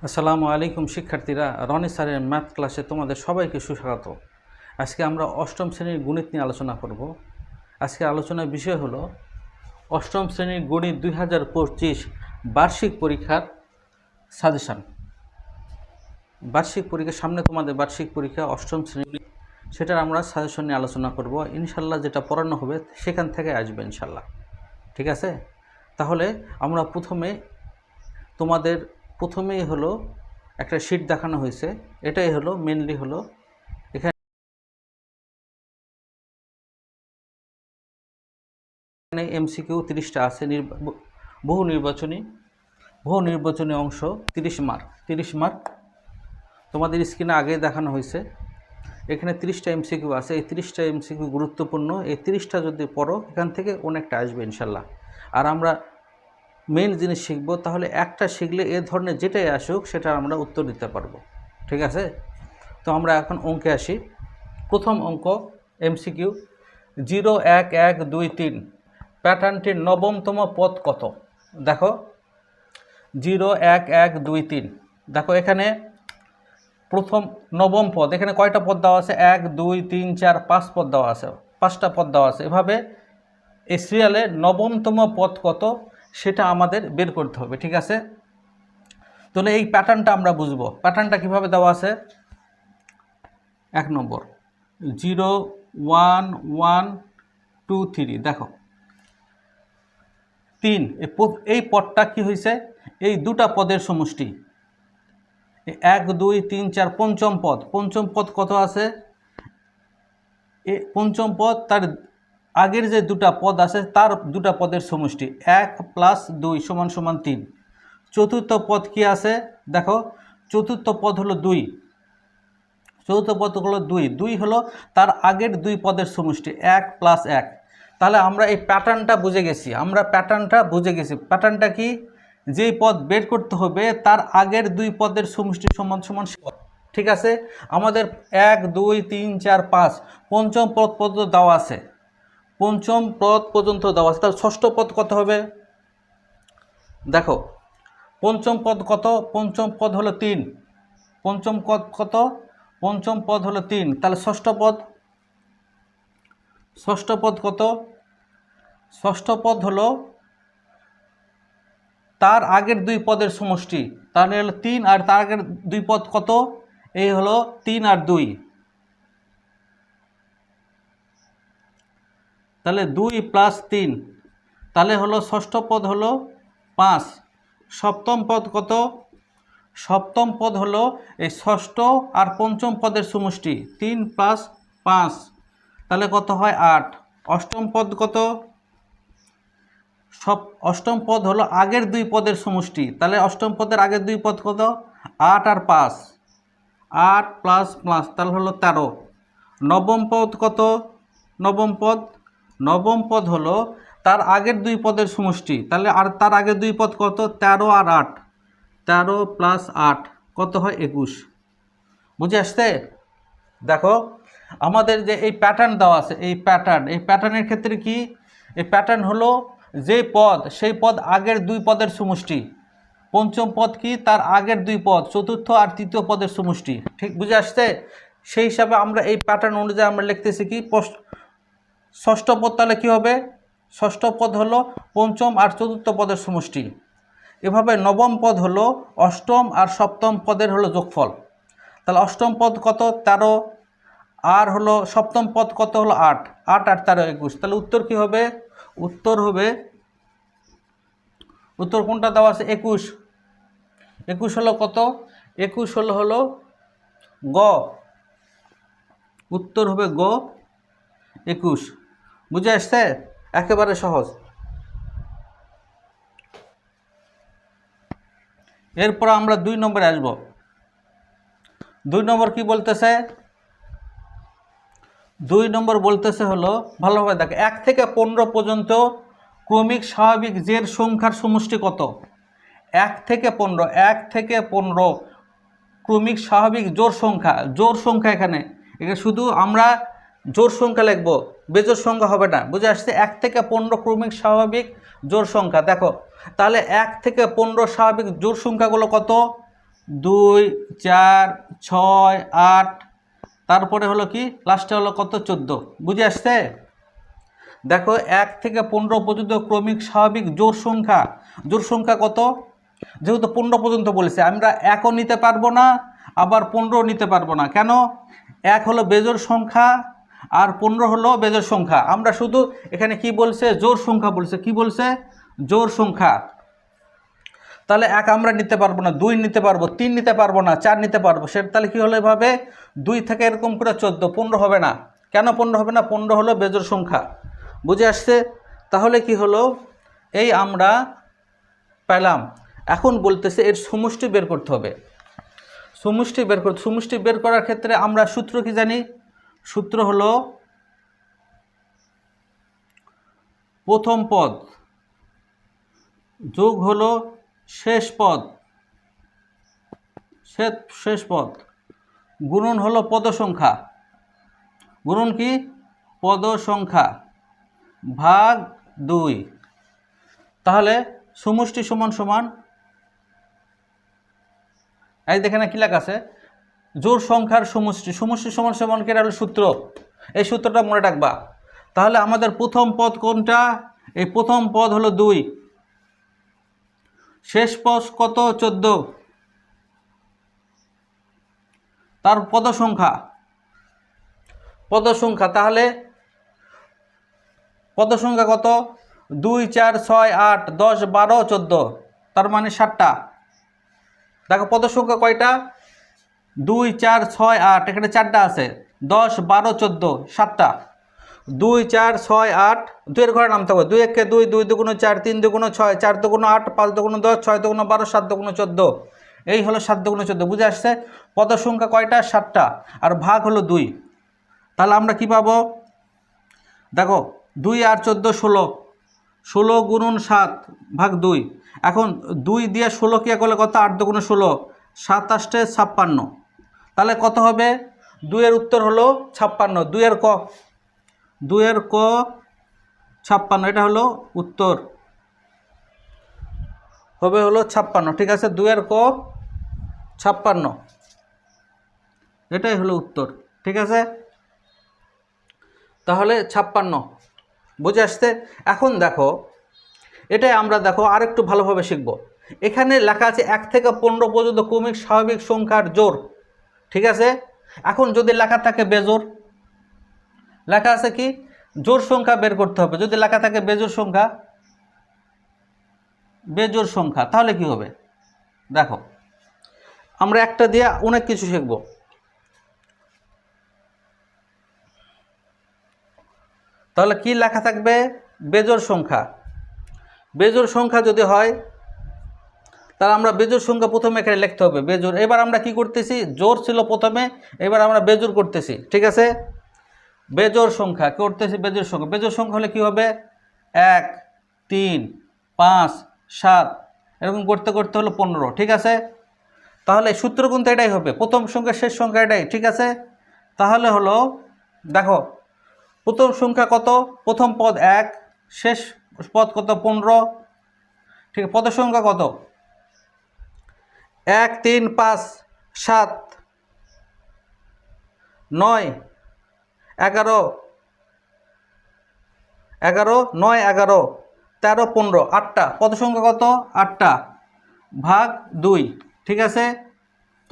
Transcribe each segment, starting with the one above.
আসসালামু আলাইকুম শিক্ষার্থীরা, রনি স্যারের ম্যাথ ক্লাসে তোমাদের সবাইকে সুস্বাগত। আজকে আমরা অষ্টম শ্রেণীর গণিত নিয়ে আলোচনা করব। আজকে আলোচনার বিষয় হলো অষ্টম শ্রেণীর গণিত 2025 বার্ষিক পরীক্ষার সাজেশান। বার্ষিক পরীক্ষার সামনে তোমাদের বার্ষিক পরীক্ষা অষ্টম শ্রেণী, সেটার আমরা সাজেশন নিয়ে আলোচনা করব। ইনশাল্লাহ যেটা পড়ানো হবে সেখান থেকে আসবে ইনশাল্লাহ, ঠিক আছে? তাহলে আমরা প্রথমেই হলো একটা শীট দেখানো হয়েছে। এটাই হলো মেনলি হলো এখানে এমসিকিউ 30টা আছে, বহু নির্বাচনী অংশ 30 মার্ক তোমাদের স্ক্রিনে আগে দেখানো হয়েছে। এখানে 30টা এমসিকিউ আছে। এই 30টা এমসিকিউ গুরুত্বপূর্ণ। এই 30টা যদি পড়ো এখান থেকে অনেকটা আসবে ইনশাল্লাহ। আর আমরা মেন জিনিস শিখবো, তাহলে একটা শিখলে এ ধরনের যেটাই আসুক সেটা আমরা উত্তর দিতে পারবো, ঠিক আছে? তো আমরা এখন অঙ্কে আসি। প্রথম অঙ্ক এমসিকিউ 0 1 1 2 3 প্যাটার্নটির নবমতম পদ কত? দেখো 0 1 1 2 3, দেখো এখানে প্রথম নবম পদ, এখানে কয়টা পদ দেওয়া আছে? 1 2 3 4 5 পদ দেওয়া আছে, 5টা পদ দেওয়া আছে। এভাবে এই সিরিয়ালে নবমতম পদ কত সেটা আমাদের বের করতে হবে, ঠিক আছে? তাহলে এই প্যাটার্নটা আমরা বুঝবো। প্যাটার্নটা কিভাবে দেওয়া আছে? 1 নম্বর 0 1 1 2 3, দেখো 3, এই পদটা কি হয়েছে? এই দুটা পদের সমষ্টি। 1 2 3 4 পঞ্চম পদ কত আছে? পঞ্চম পদ তার আগের যে দুটা পদ আছে তার দুটা পদের সমষ্টি। 1 + 2 = 3। চতুর্থ পদ কি আছে? দেখো চতুর্থ পদ হলো 2। চতুর্থ পদ হলো 2, 2 হলো তার আগের দুই পদের সমষ্টি, 1 + 1। তাহলে আমরা এই প্যাটার্নটা বুঝে গেছি। প্যাটার্নটা কি? যেই পদ বের করতে হবে তার আগের দুই পদের সমষ্টি সমান সমান, ঠিক আছে? আমাদের 1 2 3 4 5 পঞ্চম পদ পর্যন্ত দেওয়া আছে। তাহলে ষষ্ঠ পদ কত হবে? দেখো পঞ্চম পদ কত? পঞ্চম পদ হলো 3। পঞ্চম পদ কত? পঞ্চম পদ হলো 3। তাহলে ষষ্ঠ পদ কত? ষষ্ঠ পদ হলো তার আগের দুই পদের সমষ্টি। তাহলে হলো 3, আর তার আগের দুই পদ কত? এই হলো 3 আর 2, তাহলে 2 + 3, তাহলে হলো ষষ্ঠ পদ হলো 5। সপ্তম পদ কত? সপ্তম পদ হলো এই ষষ্ঠ আর পঞ্চম পদের সমষ্টি, 3 + 5, তাহলে কত হয়? 8। অষ্টম পদ কত? অষ্টম পদ হলো আগের দুই পদের সমষ্টি, তাহলে অষ্টম পদের আগের দুই পদ কত? 8 আর 5, 8 ++, তাহলে হলো 13। নবম পদ কত? নবম পদ হলো তার আগের দুই পদের সমষ্টি, তাহলে আর তার আগের দুই পদ কত? 13 আর 8, 13 + 8 কত হয়? 21। বুঝে আসছে? দেখো আমাদের যে এই প্যাটার্ন দেওয়া আছে, এই প্যাটার্নের ক্ষেত্রে কি? এই প্যাটার্ন হলো যে পদ, সেই পদ আগের দুই পদের সমষ্টি। পঞ্চম পদ কি? তার আগের দুই পদ, চতুর্থ আর তৃতীয় পদের সমষ্টি। ঠিক বুঝে আসছে? সেই হিসাবে আমরা এই প্যাটার্ন অনুযায়ী আমরা লিখতেছি কি? ষষ্ঠ পদ তাহলে কী হবে? ষষ্ঠ পদ হলো পঞ্চম আর চতুর্থ পদের সমষ্টি। এভাবে নবম পদ হলো অষ্টম আর সপ্তম পদের হলো যোগফল। তাহলে অষ্টম পদ কত? 13, আর হলো সপ্তম পদ কত? হলো 8, 8 আর 13 21। তাহলে উত্তর কি হবে? উত্তর কোনটা দেওয়া আছে? 21। 21 হলো কত? 21 হলো গ। উত্তর হবে গ, 21। বুঝে আসছে? একেবারে সহজ। এরপর আমরা 2 নম্বরে আসব। 2 নম্বর কি বলতেছে? 2 নম্বর বলতেছে হলো, ভালোভাবে দেখ, 1 থেকে 15 পর্যন্ত ক্রমিক স্বাভাবিক জের সংখ্যার সমষ্টি কত? 1 থেকে 15 ক্রমিক স্বাভাবিক জোড় সংখ্যা। এখানে শুধু আমরা জোড় সংখ্যা লিখব, বেজোড় সংখ্যা হবে না। বুঝে আসছে? 1 থেকে 15 ক্রমিক স্বাভাবিক জোড় সংখ্যা। দেখো তাহলে 1 থেকে 15 স্বাভাবিক জোড় সংখ্যাগুলো কত? 2 4 6 8, তারপরে হলো কি লাস্টে হলো কত 14। বুঝে আসছে? দেখো 1 থেকে 15 পর্যন্ত ক্রমিক স্বাভাবিক জোড় সংখ্যা। জোড় সংখ্যা কত? যেহেতু 15 পর্যন্ত বলেছে, আমরা 1ও নিতে পারবো না, আবার 15ও নিতে পারবো না। কেন? 1 হলো বেজোড় সংখ্যা আর 15 হলো বেজোড় সংখ্যা। আমরা শুধু এখানে কি বলছে? জোড় সংখ্যা বলছে। কি বলছে? জোড় সংখ্যা। তাহলে 1 আমরা নিতে পারবো না, 2 নিতে পারবো, 3 নিতে পারবো না, 4 নিতে পারবো। সেটা তাহলে কী হলো? এভাবে 2 থেকে এরকম করে 14, 15 হবে না। কেন 15 হবে না? 15 হলো বেজোড় সংখ্যা। বুঝে আসছে? তাহলে কি হলো? এই আমরা পেলাম। এখন বলতেছে এর সমষ্টি বের করতে হবে। সমষ্টি বের করার ক্ষেত্রে আমরা সূত্র কি জানি? সূত্র হলো প্রথম পদ যোগ হলো শেষ পদ, শেষ পদ গুণন হলো পদ সংখ্যা। গুণন কি? পদ সংখ্যা ভাগ 2। তাহলে সমষ্টি সমান সমান, এই দেখেন কি লেখা আছে? জোড় সংখ্যার সমষ্টি। সমষ্টি সমান সমান কি? এটা হলো সূত্র। এই সূত্রটা মনে রাখবা। তাহলে আমাদের প্রথম পদ কোনটা? এই প্রথম পদ হলো 2, শেষ পদ কত? 14, তার পদ সংখ্যা। তাহলে পদ সংখ্যা কত? 2 4 6 8 10 12 14, তার মানে 7টা। দেখো পদ সংখ্যা কয়টা? 2 4 6 8, এখানে 4টা আছে। 10 12 14, 7টা। 2 4 6 8, 2 এর ঘরে নামতে হবে। 2 1 2, 2 2 4, 3 2 6, 4 2 8, 5 2 10, 6 2 12, 7 2 14। এই হলো 7 2 14। বুঝে আসছে? পদ সংখ্যা কয়টা? 7টা। আর ভাগ হলো 2। তাহলে আমরা কি পাবো? দেখো 2 আর 14 16, 16 গুণন 7 ভাগ 2। এখন 2 দিয়ে 16 কে করলে কত? 8 2 16, 7 8 56। তাহলে কত হবে? 2 এর উত্তর হলো 56। 2 এর ক 56, এটা হলো উত্তর, হবে হলো 56। ঠিক আছে? 2 এর ক 56, এটাই হলো উত্তর। ঠিক আছে? তাহলে 56। বুঝে আসছে? এখন দেখো এটাই আমরা দেখো আরেকটু ভালোভাবে শিখব। এখানে লেখা আছে 1 থেকে 15 পর্যন্ত ক্রমিক স্বাভাবিক সংখ্যার জোড়। ঠিক আছে? এখন যদি লেখা থাকে বেজোড়, লেখা আছে কি? জোড় সংখ্যা বের করতে হবে। যদি লেখা থাকে বেজোড় সংখ্যা, তাহলে কি হবে? দেখো আমরা একটা দিয়ে অনেক কিছু শিখব। তাহলে কি লেখা থাকবে? বেজোড় সংখ্যা। বেজোড় সংখ্যা যদি হয়, তাহলে আমরা বেজোড় সংখ্যা প্রথমে এখানে লিখতে হবে। বেজোড়। এবার আমরা কি করতেছি? জোড় ছিল প্রথমে, এবার আমরা বেজোড় করতেছি। ঠিক আছে? বেজোড় সংখ্যা করতেছি। বেজোড় সংখ্যা হলে কি হবে? 1 3 5 7, এরকম করতে করতে হলো 15। ঠিক আছে? তাহলে সূত্র কিন্তু এটাই হবে, প্রথম সংখ্যা শেষ সংখ্যা এটাই। ঠিক আছে? তাহলে হলো দেখো প্রথম সংখ্যা কত? প্রথম পদ 1, শেষ পদ কত? 15। ঠিক আছে? পদের সংখ্যা কত? 1 3 5 7 9 11 11 9 11 13 15, 8টা। পদ সংখ্যা কত? 8টা ভাগ 2। ঠিক আছে?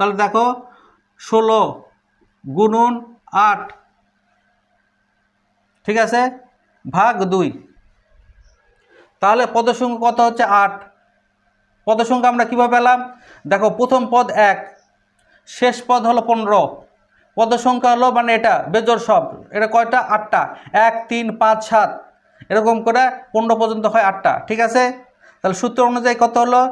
তাহলে দেখো 16 গুণন 8, ঠিক আছে, ভাগ 2। তাহলে পদ সংখ্যা কত হচ্ছে? 8। পদ সংখ্যা আমরা কীভাবে পেলাম? দেখো প্রথম পদ 1, শেষ পদ হলো 15। পদ সংখ্যা হলো মানে এটা বেজোড় সব। এটা কয়টা? 8টা। 1 3 5 7, এরকম করে 15 পর্যন্ত হয় 8টা। ঠিক আছে? তাহলে সূত্র অনুযায়ী কত হলো?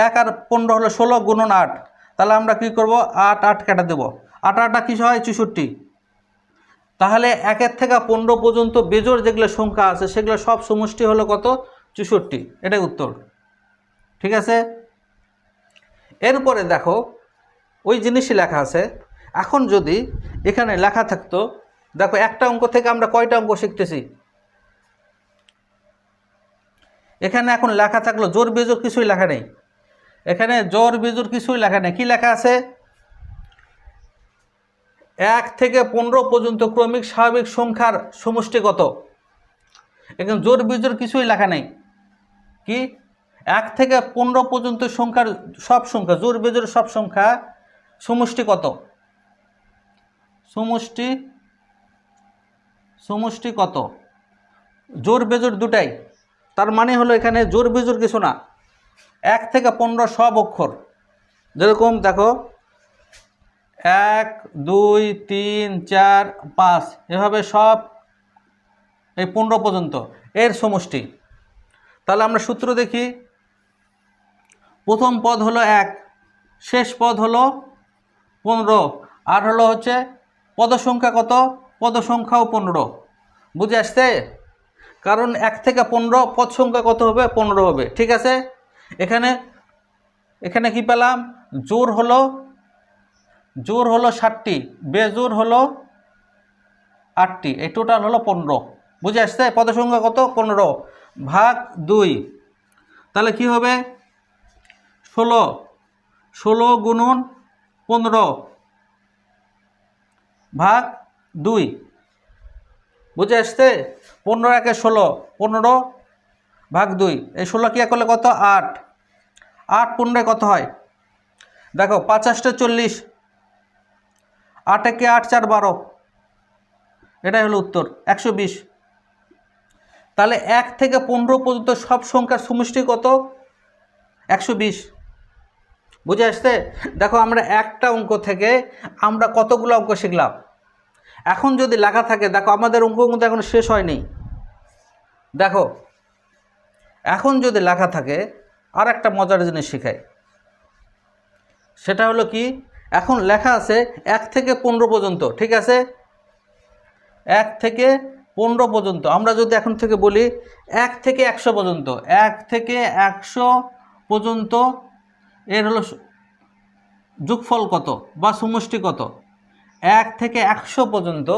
1 আর 15 হলো 16 গুণন 8। তাহলে আমরা কি করব? 8 8 কেটে দেবো। 8 8 কি হয়? 64। তাহলে 1 থেকে 15 পর্যন্ত বেজোড় যেগুলো সংখ্যা আছে সেগুলো সব সমষ্টি হলো কত? 64। এটাই উত্তর। ঠিক আছে? এরপরে দেখো ওই জিনিসই লেখা আছে। এখন যদি এখানে লেখা থাকতো, দেখো একটা অঙ্ক থেকে আমরা কয়টা অঙ্ক শিখতেছি? এখানে এখন লেখা থাকলো জোড় বেজোড় কিছুই লেখা নেই। এখানে জোর বিজোর কিছুই লেখা নেই। কি লেখা আছে? 1 থেকে 15 পর্যন্ত ক্রমিক স্বাভাবিক সংখ্যার সমষ্টি কত? এখানে জোর বিজোর কিছুই লেখা নেই। কি 1 থেকে 15 পর্যন্ত সংখ্যার সব সংখ্যা, জোর বিজোর সব সংখ্যা সমষ্টি কত? সমষ্টি কত? জোর বেজোর দুটাই। তার মানে হলো এখানে জোর বেজোর কিছু না, 1 থেকে 15 সব অক্ষর। যেরকম দেখো 1 2 3 4 5 এভাবে সব এই 15 পর্যন্ত এর সমষ্টি। তাহলে আমরা সূত্র দেখি। প্রথম পদ হলো 1, শেষ পদ হলো 15, আর হলো হচ্ছে পদ সংখ্যা কত? পদ সংখ্যাও 15। বুঝে আসছে? কারণ 1 থেকে 15 পদ সংখ্যা কত হবে? 15 হবে। ঠিক আছে, এখানে কি পেলাম? জোর হলো 60টি, বেজোর হলো 8টি, এই টোটাল হলো 15। বুঝে আসছে? পদ সংখ্যা কত? 15 ভাগ 2। তাহলে কি হবে? 16 গুণন 15 ভাগ 2। বুঝে আসছে? 15 একে 16, 15 ভাগ 2। এই 16 কি করলে কত? 8। 8 15 কত হয়? দেখো 5 8 40, 8 একে 8 4 12, এটাই হলো উত্তর 120। তাহলে 1 থেকে 15 পর্যন্ত সব সংখ্যার সমষ্টি কত? 120। বুঝে আসছে? দেখো আমরা একটা অঙ্ক থেকে আমরা কতগুলো অঙ্ক শিখলাম। এখন যদি লেখা থাকে, দেখো আমাদের অঙ্ক কিন্তু এখন শেষ হয়নি। দেখো এখন যদি লেখা থাকে, আর একটা মজার জিনিস শেখাই। সেটা হলো কি, এখন লেখা আছে 1 থেকে 15 পর্যন্ত। ঠিক আছে, 1 থেকে 15 পর্যন্ত। আমরা যদি এখন থেকে বলি 1 থেকে 100 পর্যন্ত, 1 থেকে 100 পর্যন্ত এর হলো যোগফল কত বা সমষ্টি কত? 1 থেকে 100 পর্যন্ত,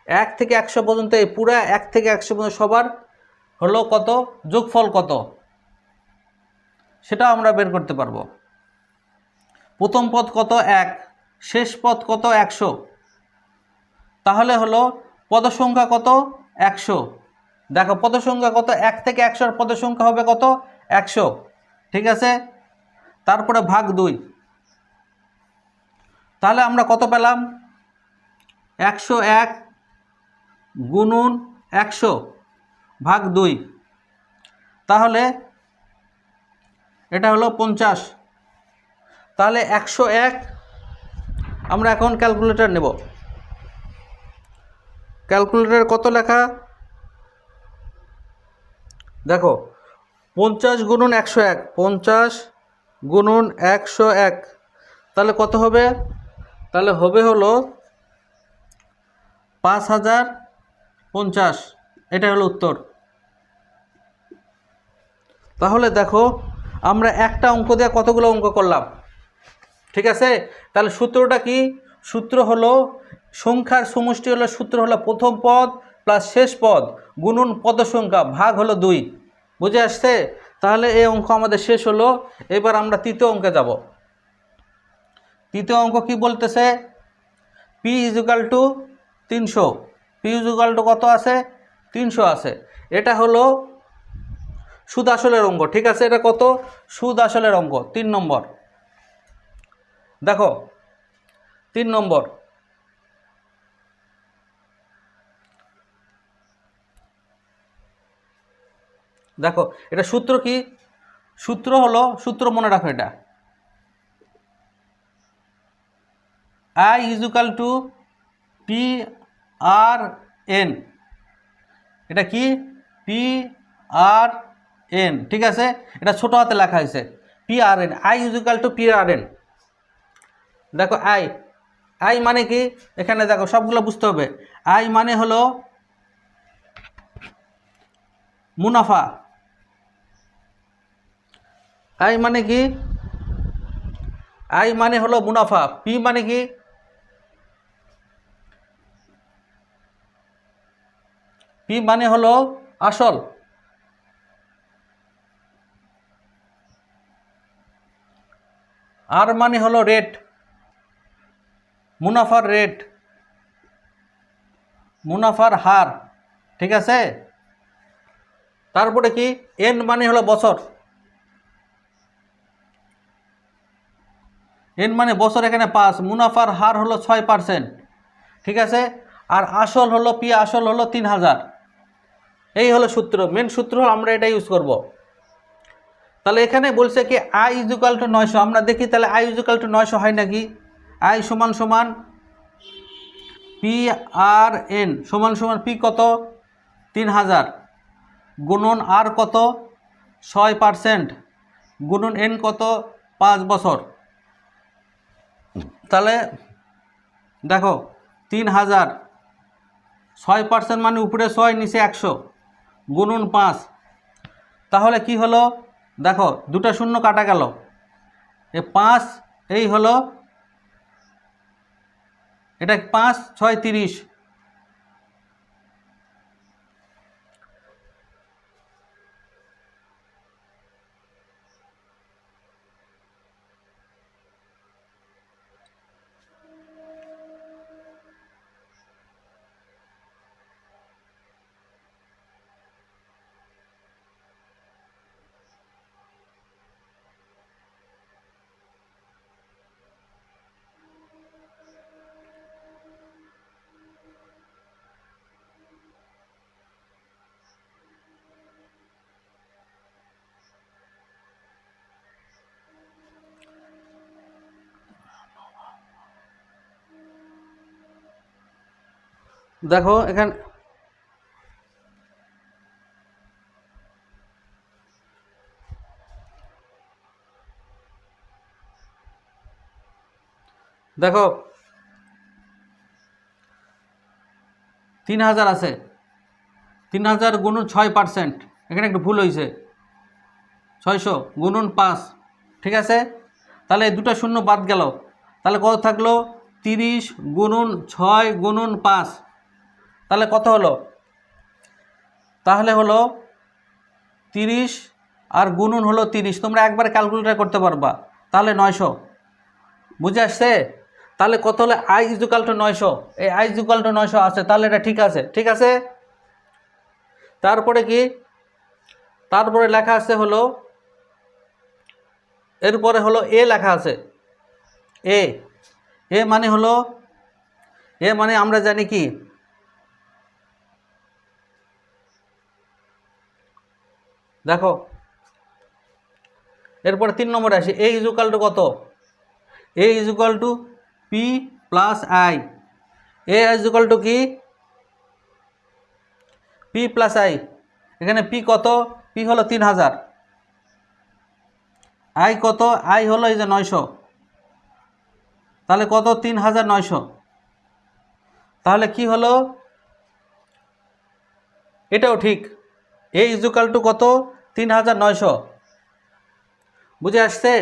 1 থেকে 100 পর্যন্ত এই পুরা 1 থেকে 100 পর্যন্ত সবার হলো কত? যোগফল কত? সেটা আমরা বের করতে পারবো। প্রথম পদ কত? 1, শেষ পদ কত? 100। তাহলে হলো পদ সংখ্যা কত? 100। দেখো পদ সংখ্যা কত? 1 থেকে 100 পদ সংখ্যা হবে কত? 100। ঠিক আছে, তারপরে ভাগ 2। তাহলে আমরা কত পেলাম? 101 গুণন 100 ভাগ 2। তাহলে এটা হলো 50। তাহলে 101, আমরা এখন ক্যালকুলেটর নেব। ক্যালকুলেটর কত লেখা? দেখো 50 গুণন 101, 50 গুণন 101, তাহলে কত হবে? তাহলে হবে হলো 5050। এটা হলো উত্তর। তাহলে দেখো আমরা একটা অঙ্ক দিয়ে কতগুলো অঙ্ক করলাম। ঠিক আছে, তাহলে সূত্রটা কি? সূত্র হলো সংখ্যার সমষ্টি হলো, সূত্র হলো প্রথম পদ প্লাস শেষ পদ গুণন পদ সংখ্যা ভাগ হলো 2। বুঝে আসছে? তাহলে এই অঙ্ক আমাদের শেষ হলো। এবার আমরা তৃতীয় অঙ্কে যাব। তৃতীয় অঙ্ক কি বলতেছে? p = 300। p = কত আছে? 300 আছে। এটা হলো সুদ আসলের অঙ্ক। ঠিক আছে, এটা কত? সুদ আসলের অঙ্ক 3 নম্বর। দেখো 3 নম্বর, দেখো এটা সূত্র কি? সূত্র হলো, সূত্র মনে রাখো, এটা I = PRN। এটা কি? PRN। ঠিক আছে, এটা ছোট হাতে লেখা হয়েছে PRN। I = PRN। দেখো I মানে কি? এখানে দেখো সবগুলো বুঝতে হবে। I মানে হলো মুনাফা। I মানে কি? I মানে হলো মুনাফা। P মানে কি? P মানে হলো আসল। আর মানে হলো রেট, মুনাফার রেট, মুনাফার হার, ঠিক আছে। তারপরে কি এন মানে হলো বছর, এন মানে বছর, এখানে 5, মুনাফার হার হলো 6%, ঠিক আছে। আর আসল হলো পি, আসল হলো 3000। এই হলো সূত্র, মেন সূত্র আমরা এটা ইউজ করব। তাহলে এখানে বলছে কি আই ইজ ইকুয়াল টু 900, আমরা দেখি তাহলে আই ইজ ইকুয়াল টু 900 হয় নাকি। আই সমান সমান পি আর এন সমান সমান পি কত 3000 গুণন আর কত 6% গুণন এন কত 5 বছর। তাহলে দেখো 3000, 6% মানে উপরে 6 নিচে 100 গুণন 5, তাহলে কি হলো দেখো দুটো শূন্য কাটা গেল, এ 5 এই হলো, এটা 5 6 30। দেখো এখানে দেখো 3000 আছে, 3000 গুণন 6%, এখানে একটু ভুল হয়েছে, 600 গুণন 5, ঠিক আছে। তাহলে দুটো শূন্য বাদ গেল, তাহলে কত থাকলো 30 গুণন 6 গুণন 5, তাহলে কত হলো, তাহলে হলো 30 আর গুণন হলো 30, তোমরা একবার ক্যালকুলেটর করতে পারবা, তাহলে 900, বুঝে আসছে। তাহলে কত হলো আই ইজ ইকুয়াল টু 900, এই আই ইজ ইকুয়াল টু 900 আছে, তাহলে এটা ঠিক আছে, ঠিক আছে। তারপরে কি, তারপরে লেখা আছে হলো, এরপরে হলো এ লেখা আছে, এ, এ মানে হলো, এ মানে আমরা জানি কি, দেখো এরপরে 3 নম্বরে আসি, এ ইজ ইকুয়াল টু কত, A is equal to P plus I, A is equal to কি পি প্লাস আই, এখানে পি কত, পি হলো 3000, আই কত, আই হলো এই যে 900, তাহলে কত 3900, তাহলে কি হলো, এটাও ঠিক, এ ইজ ইকুয়াল টু কত 3900, বুঝে আসছে।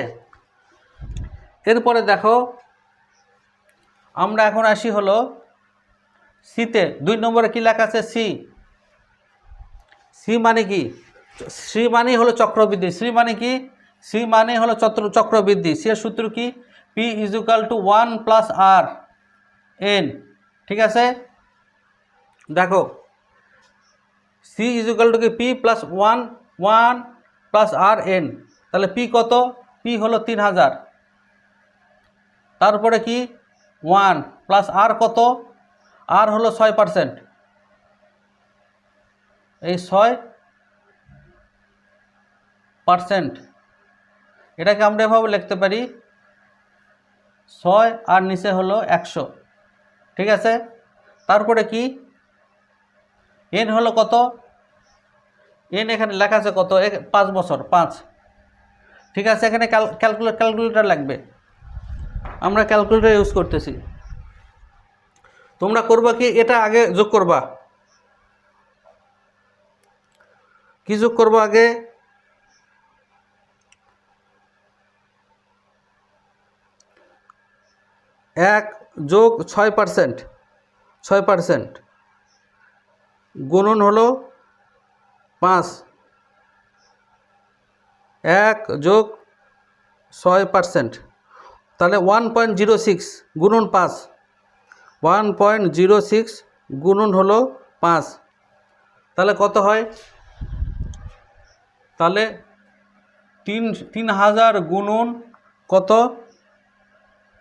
এরপরে দেখো আমরা এখন আসি হলো সিতে, 2 নম্বরে কি লেখা আছে সি, সি মানে কি, সি মানে হলো চক্রবৃদ্ধি, সি মানে কি, সি মানে হলো চক্রবৃদ্ধি, সি এর সূত্র কি P is equal to 1 plus R N, ঠিক আছে। দেখো সি ইজ ইকুয়াল টু কি P plus 1 plus R N, তাহলে পি কত, পি হলো 3000, তারপরে কি 1 প্লাস আর কত, আর হলো 6%, এই 6%, এটাকে আমরা এভাবে লিখতে পারি 6 আর নিচে হলো 100, ঠিক আছে। তারপরে কি এন হলো কত, এন এখানে লেখা আছে কত 5 বছর 5, ঠিক আছে। এখানে ক্যালকুলেটর লাগবে, আমরা ক্যালকুলেটর ইউজ করতেছি। তোমরা করবা কি, এটা আগে যোগ করবা, কি যোগ করবো আগে, 1 যোগ 6%, 6% গুণন হলো 5, 1 যোগ 6% তাহলে 1.06 গুণন 5, 1.06 গুণন হলো 5, তাহলে কত হয়? তাহলে 3000 গুণন কত?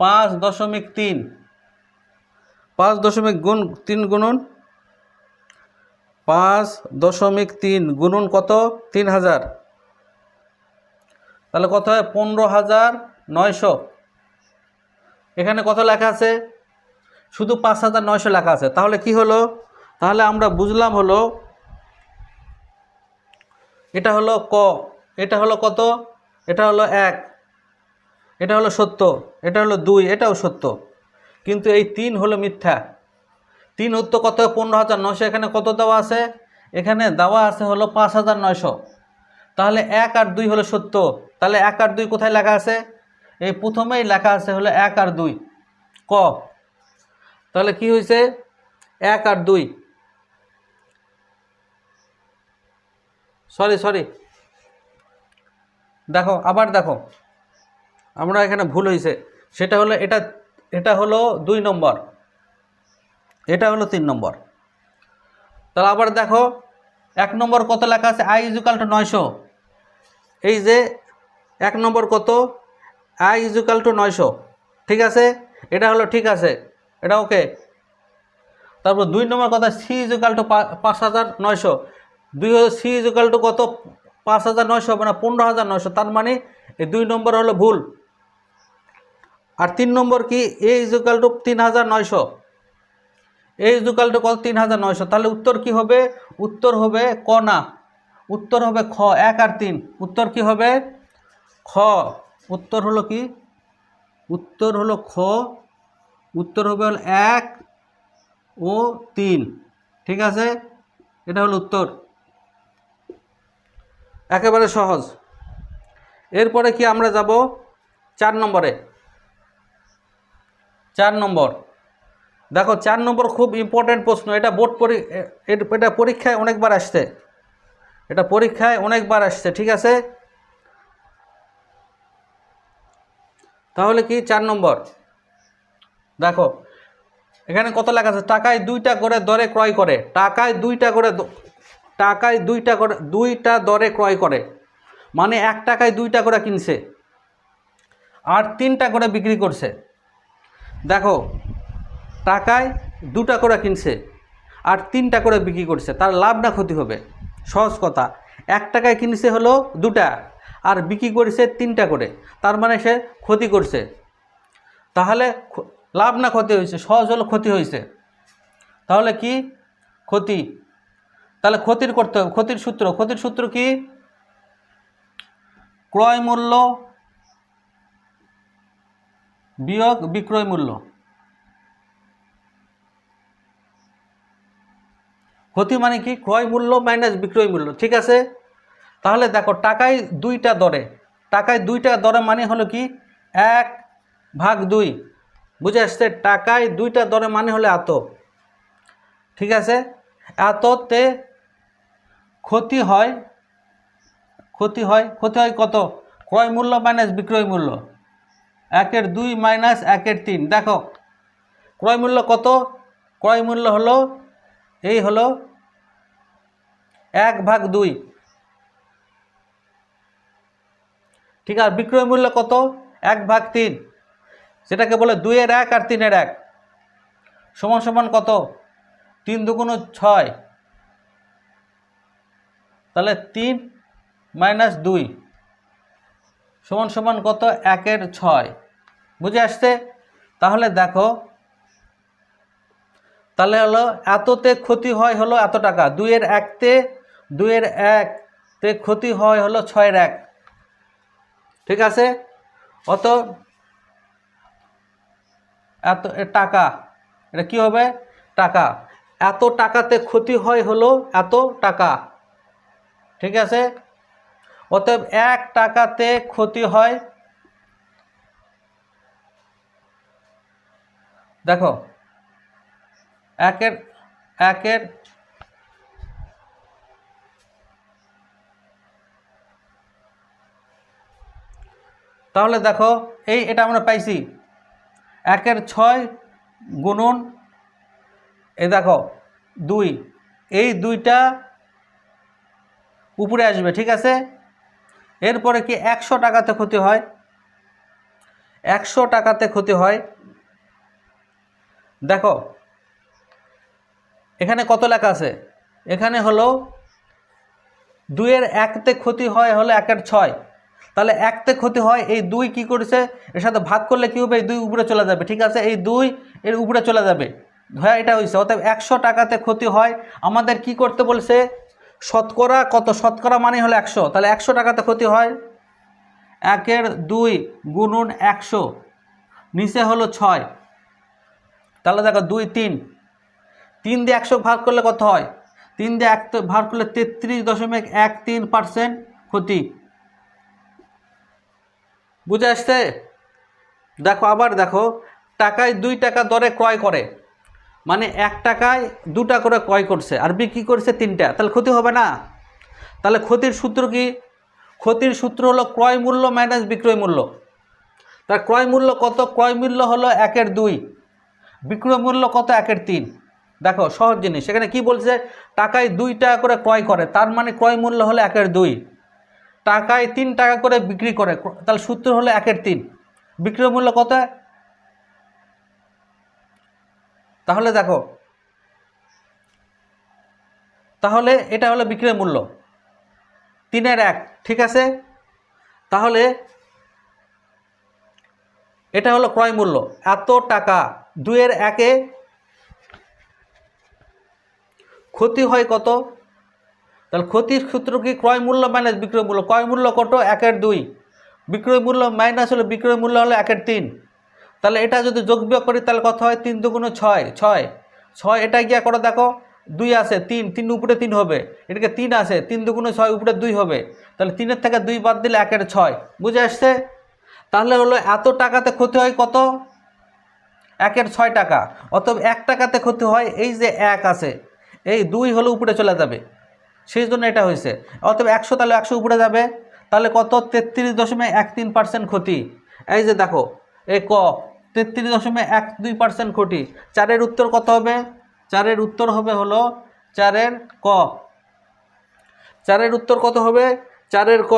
5.3, 5.3 গুণন 5.3 গুণন কত? 3000, তাহলে কত হয়? 15,900। এখানে কত লেখা আছে? শুধু 5,900 লেখা আছে। তাহলে কি হলো? তাহলে আমরা বুঝলাম হলো এটা হলো ক, এটা হলো কত? এটা হলো 1, এটা হলো সত্য, এটা হলো 2, এটাও সত্য, কিন্তু এই 3 হলো মিথ্যা। 3 উত্তর কত? 15,900। এখানে কত দেওয়া আছে? এখানে দেওয়া আছে হলো 5,900। তাহলে 1 আর 2 হলো সত্য। তাহলে 1 আর 2 কোথায় লেখা আছে? এই প্রথমেই লেখা আছে হলো 1 আর 2, ক। তাহলে কি হয়েছে? 1 আর 2, সরি দেখো, আবার দেখো, আমরা এখানে ভুল হয়েছে। সেটা হলো এটা হলো 2 নম্বর, এটা হলো 3 নম্বর। তাহলে আবার দেখো 1 নম্বর কত লেখা আছে? i = 900। এই যে 1 নম্বর কত? i = 900, ঠিক আছে, এটা হলো ঠিক আছে, এটা ওকে। তারপর 2 নম্বর কথা c = 5,900। c = কত? 5,900 হবে না, 15,900। তার মানে এই 2 নম্বর হলো ভুল। আর 3 নম্বর কি? a = 3,900, a = কত? 3,900। তাহলে উত্তর কি হবে? উত্তর হবে ক না, উত্তর হবে খ। 1 আর 3, উত্তর কি হবে? খ। উত্তর হলো কি? উত্তর হলো খ। উত্তর হবে 1 ও 3, ঠিক আছে, এটা হলো উত্তর। একেবারে সহজ। এরপরে কি আমরা যাব 4 নম্বরে। 4 নম্বর দেখো, 4 নম্বর খুব ইম্পর্টেন্ট প্রশ্ন। এটা এটা পরীক্ষায় অনেকবার আসছে, এটা পরীক্ষায় অনেকবার আসছে, ঠিক আছে। তাহলে কি 4 নম্বর দেখো, এখানে কত লেখা আছে? টাকায় 2টা করে দরে ক্রয় করে, টাকায় 2টা করে, টাকায় 2টা করে, 2টা দরে ক্রয় করে, মানে 1 টাকায় 2টা করে কিনছে আর 3টা করে বিক্রি করছে। দেখো, টাকায় 2টা করে কিনছে আর 3টা করে বিক্রি করছে, তার লাভ না ক্ষতি হবে? সহজ কথা, 1 টাকায় কিনছে হলো 2টা আর বিক্রি করেছে 3টা করে, তার মানে সে ক্ষতি করছে। তাহলে লাভ না ক্ষতি হয়েছে? সহজ হলো ক্ষতি হয়েছে। তাহলে কি? ক্ষতি। তাহলে ক্ষতির করতে হবে, ক্ষতির সূত্র কি? ক্রয় মূল্য বিয়োগ বিক্রয় মূল্য। ক্ষতি মানে কি? ক্রয় মূল্য মাইনাস বিক্রয় মূল্য, ঠিক আছে। তাহলে দেখো, টাকায় 2টা দরে, টাকায় 2টা দরে মানে হলো কি? 1/2, বুঝে আসছে? টাকায় 2টা দরে মানে হলো এত, ঠিক আছে। এততে ক্ষতি হয়, ক্ষতি হয় কত? ক্রয় মূল্য মাইনাস বিক্রয় মূল্য, 1/2 মাইনাস 1/3। দেখো, ক্রয় মূল্য কত? ক্রয় মূল্য হলো এই হলো 1/2, ঠিক আছে। বিক্রয় মূল্য কত? 1/3, সেটাকে বলে 2/1 আর 3/1, সমান সমান কত? 3 দুগুণ 6, তাহলে 3 মাইনাস 2 সমান সমান কত? 1/6, বুঝে আসছে? তাহলে দেখো, তাহলে হলো এততে ক্ষতি হয় হলো এত টাকা, 2/1তে ক্ষতি হয় হলো 6/1, ঠিক আছে। অত এত টাকা, এটা কি হবে? টাকা। এত টাকাতে ক্ষতি হয় হলো এত টাকা, ঠিক আছে। অতএব 1 টাকাতে ক্ষতি হয়, দেখো, একের তাহলে দেখো এটা আমরা পাইছি 1/6 গুণন দেখো 2, এই 2টা উপরে আসবে, ঠিক আছে। এরপরে কি 100 টাকাতে ক্ষতি হয়, 100 টাকাতে ক্ষতি হয়। দেখো এখানে কত লেখা আছে, এখানে হলো 2-এর 1তে ক্ষতি হয় হলো 1/6, তাহলে 1তে ক্ষতি হয়, এই 2 কি করেছে এর সাথে ভাগ করলে কি হবে, এই 2 উপরে চলে যাবে, ঠিক আছে, এই 2 এর উপরে চলে যাবে, হ্যাঁ এটা হয়েছে। অতএব 100 টাকাতে ক্ষতি হয়। আমাদের কি করতে বলছে, শতকরা কত, শতকরা মানে হলো 100, তাহলে 100 টাকাতে ক্ষতি হয় 1/2 গুণন 100, নিচে হলো 6, তাহলে দেখো 2, 3 দিয়ে 100 ভাগ করলে কত হয়, 3 দিয়ে 1 ভাগ করলে 33.13% ক্ষতি। বুঝে আসছে? দেখো আবার দেখো, টাকায় 2 টাকা দরে ক্রয় করে, মানে 1 টাকায় 2টা করে ক্রয় করছে আর বিক্রি করছে 3টা, তাহলে ক্ষতি হবে না? তাহলে ক্ষতির সূত্র কি, ক্ষতির সূত্র হলো ক্রয় মূল্য মাইনাস বিক্রয় মূল্য। তার ক্রয় মূল্য কত, ক্রয় মূল্য হলো 1/2, বিক্রয় মূল্য কত 1/3। দেখো সহজ জিনিস, সেখানে কি বলছে, টাকায় 2 টাকা করে ক্রয় করে, তার মানে ক্রয় মূল্য হলো 1/2, টাকায় 3 টাকা করে বিক্রি করে, তাহলে সূত্র হলো 1/3, বিক্রয় মূল্য কত, তাহলে দেখো, তাহলে এটা হলো বিক্রয় মূল্য 3/1, ঠিক আছে। তাহলে এটা হলো ক্রয় মূল্য এত টাকা, 2-এর 1-এ ক্ষতি হয় কত, তাহলে ক্ষতির সূত্র কি, ক্রয় মূল্য মাইনাস বিক্রয় মূল্য। ক্রয় মূল্য কত 1/2, বিক্রয় মূল্য মাইনাস হলো বিক্রয় মূল্য হলো 1/3, তাহলে এটা যদি যোগ বিয়োগ করি তাহলে কত হয়, 3 দুগুণ 6, 6 এটা গিয়া করো, দেখো 2 আছে, 3 উপরে 3 হবে, এটাকে 3 আছে, 3 দুগুণ 6 উপরে 2 হবে, তাহলে 3-এর থেকে 2 বাদ দিলে 1/6। বুঝে আসছে? তাহলে হলো এত টাকাতে ক্ষতি হয় কত, 1/6 টাকা। অতএব 1 টাকাতে ক্ষতি হয়, এই যে 1 আছে, এই 2 হলো উপরে চলে যাবে, সেই জন্য এটা হয়েছে। অতএব 100, তাহলে 100 উপরে যাবে, তাহলে কত, 33.13% ক্ষতি। এই যে দেখো এই ক 33.12% ক্ষতি। 4-এর উত্তর কত হবে, 4-এর উত্তর হবে হলো 4-এর ক। 4-এর উত্তর কত হবে, 4-এর ক।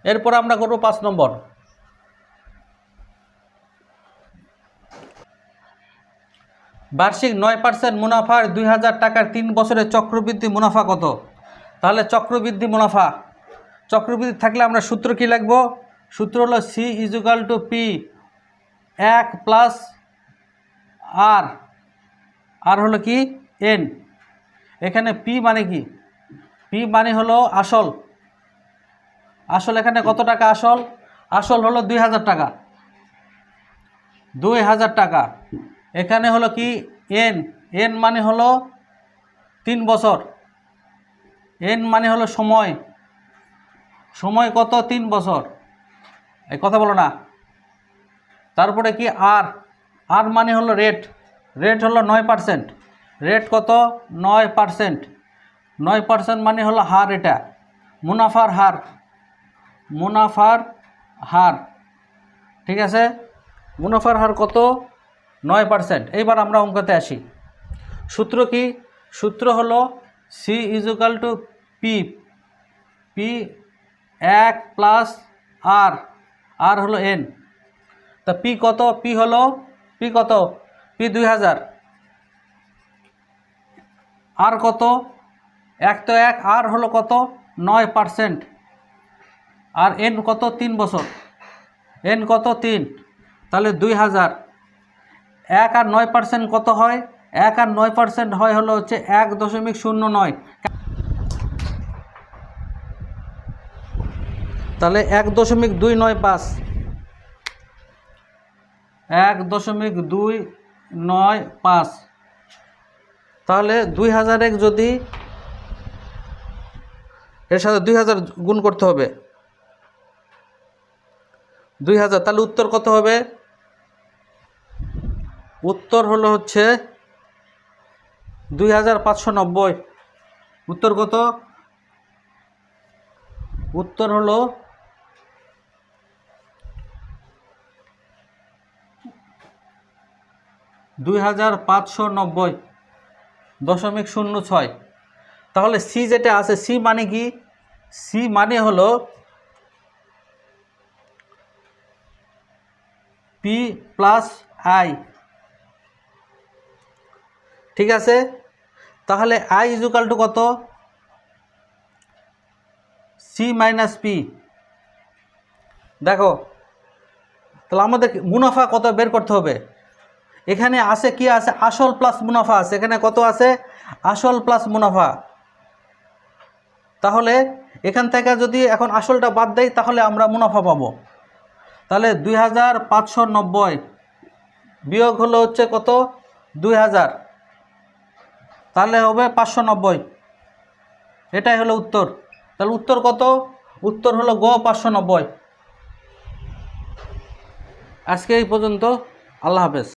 এরপর আমরা করব 5 নম্বর। বার্ষিক 9% মুনাফার 2000 টাকার 3 বছরের চক্রবৃদ্ধি মুনাফা কত। তাহলে চক্রবৃদ্ধি মুনাফা, চক্রবৃদ্ধি থাকলে আমরা সূত্র কি লিখব, সূত্র হলো C=P 1 প্লাস আর হলো কি N। এখানে P মানে কি, P মানে হলো আসল, আসল এখানে কত টাকা, আসল আসল হলো 2000 টাকা, 2000 টাকা। এখানে হলো কি N, N মানে হলো 3 বছর, N মানে হলো সময়, সময় কত 3 বছর, এই কথা বলো না। তারপরে কি আর মানে হলো রেট, রেট হলো 9%, রেট কত 9%, 9% মানে হলো হার, এটা মুনাফার হার, মুনাফার হার, ঠিক আছে, মুনাফার হার কত 9%। এইবার আমরা অঙ্কতে আসি। সূত্র কি, সূত্র হলো C=P 1 প্লাস আর হলো N। তা P কত, P হলো P কত, P 2000, আর কত 1 তো 1, আর হলো কত 9%, আর N কত 3 বছর, N কত 3, তাহলে 2000, 1 আর 9% কত হয়, 1 আর 9% হয় হলো হচ্ছে 1.09, তাহলে 1.295, 1.295, তাহলে 2000 যদি এর সাথে 2000 গুণ করতে হবে, 2000, তাহলে উত্তর কত হবে, উত্তর হলো হচ্ছে 2590। উত্তর কত? উত্তর হলো 2590.06। তাহলে সি যেটা আছে, সি মানে কি? সি মানে হলো পি প্লাস আই। ঠিক আছে, তাহলে আই ইজুকাল টু কত? C minus P. দেখো, তাহলে আমাদের মুনাফা কত বের করতে হবে। এখানে আছে কি আছে? আসল প্লাস মুনাফা আছে। এখানে কত আছে? আসল প্লাস মুনাফা। তাহলে এখান থেকে যদি এখন আসলটা বাদ দেই তাহলে আমরা মুনাফা পাবো। তাহলে 2590 বিয়োগ হলো হচ্ছে কত? 2000, তাহলে হবে 590। এটাই হলো উত্তর। তাহলে উত্তর কত? উত্তর হলো গ 590। আজকে এই পর্যন্ত। আল্লাহ হাফেজ।